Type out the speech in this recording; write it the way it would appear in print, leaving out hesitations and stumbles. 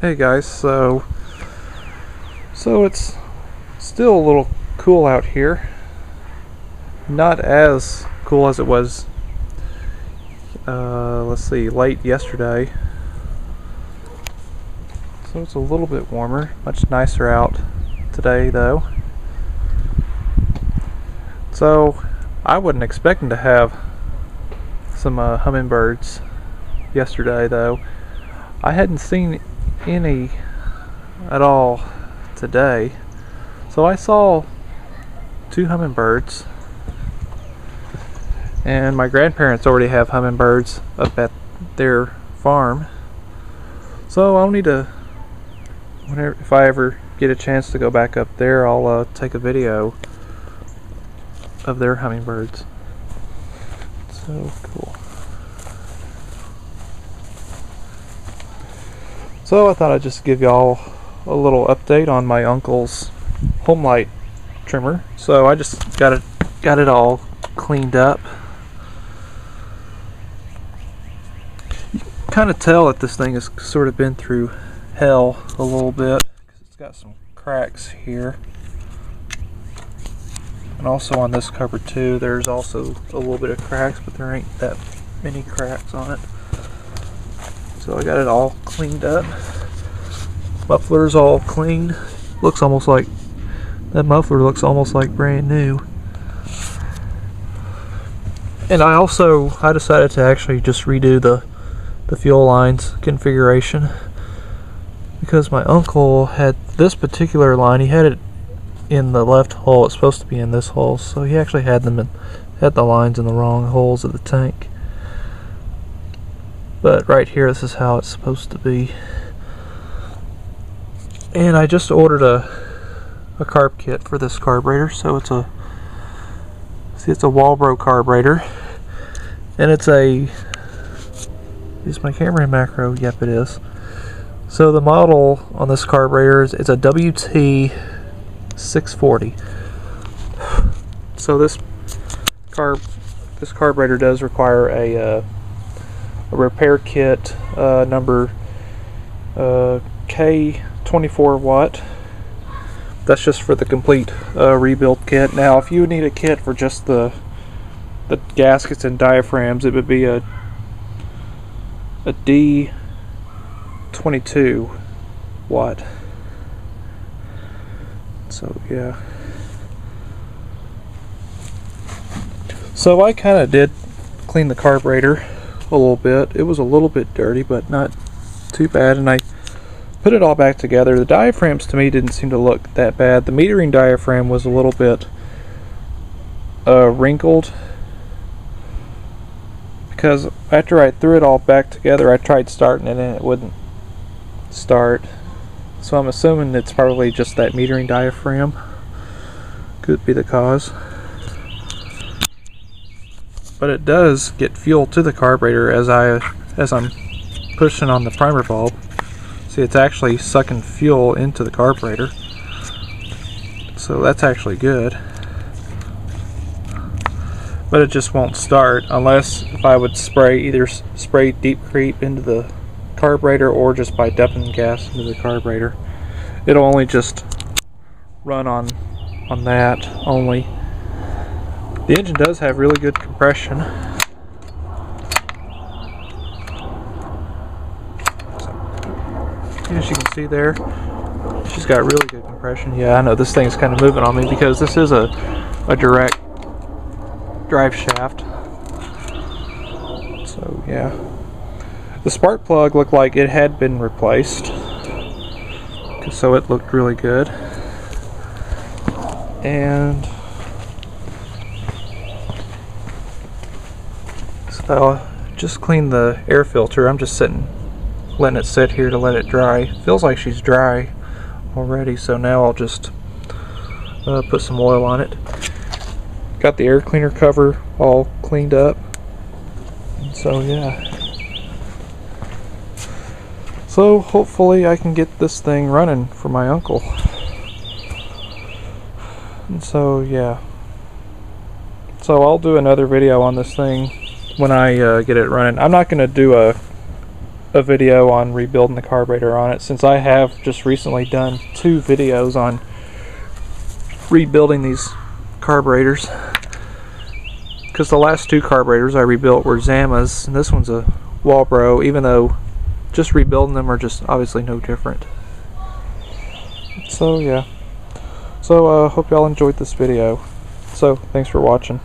Hey guys, so it's still a little cool out here. Not as cool as it was late yesterday. So it's a little bit warmer, much nicer out today though. So I wasn't expecting to have some hummingbirds yesterday though. I hadn't seen any at all today, so I saw 2 hummingbirds, and my grandparents already have hummingbirds up at their farm, so I'll need to, if I ever get a chance to go back up there, I'll take a video of their hummingbirds. So cool. So I thought I'd just give y'all a little update on my uncle's Homelite trimmer. So I just got it all cleaned up. You can kind of tell that this thing has sort of been through hell a little bit, because it's got some cracks here. And also on this cover too, there's also a little bit of cracks, but there ain't that many cracks on it. So I got it all cleaned up. Muffler's all clean. Looks almost like, that muffler looks almost like brand new. And I decided to actually just redo the fuel lines configuration, because my uncle had this particular line, he had it in the left hole, it's supposed to be in this hole, so he actually had the lines in the wrong holes of the tank. But right here, this is how it's supposed to be. And I just ordered a carb kit for this carburetor. So it's a Walbro carburetor, and it's a, is my camera in macro? Yep, it is. So the model on this carburetor is a UT-20779. So this carburetor does require a repair kit number K24 watt. That's just for the complete rebuild kit. Now if you need a kit for just the gaskets and diaphragms, it would be a D22 watt. So yeah, so I kind of did clean the carburetor a little bit. It was a little bit dirty, but not too bad, and I put it all back together. The diaphragms to me didn't seem to look that bad. The metering diaphragm was a little bit wrinkled, because after I threw it all back together, I tried starting it and it wouldn't start. So I'm assuming it's probably just that metering diaphragm could be the cause. But it does get fuel to the carburetor as I'm pushing on the primer bulb. See, it's actually sucking fuel into the carburetor, so that's actually good. But it just won't start unless if I would either spray deep creep into the carburetor or just by dumping gas into the carburetor. It'll only just run on that only. The engine does have really good compression. As you can see there, she's got really good compression. Yeah, I know this thing's kind of moving on me because this is a direct drive shaft. So yeah, the spark plug looked like it had been replaced, so it looked really good. And so just cleaned the air filter. I'm just letting it sit here to let it dry. Feels like she's dry already, so now I'll just put some oil on it. Got the air cleaner cover all cleaned up. And so yeah, so hopefully I can get this thing running for my uncle. And so yeah, so I'll do another video on this thing when I get it running. I'm not going to do a video on rebuilding the carburetor on it, since I have just recently done 2 videos on rebuilding these carburetors, because the last 2 carburetors I rebuilt were Zamas and this one's a Walbro, even though just rebuilding them are just obviously no different. So yeah, so hope y'all enjoyed this video. So thanks for watching.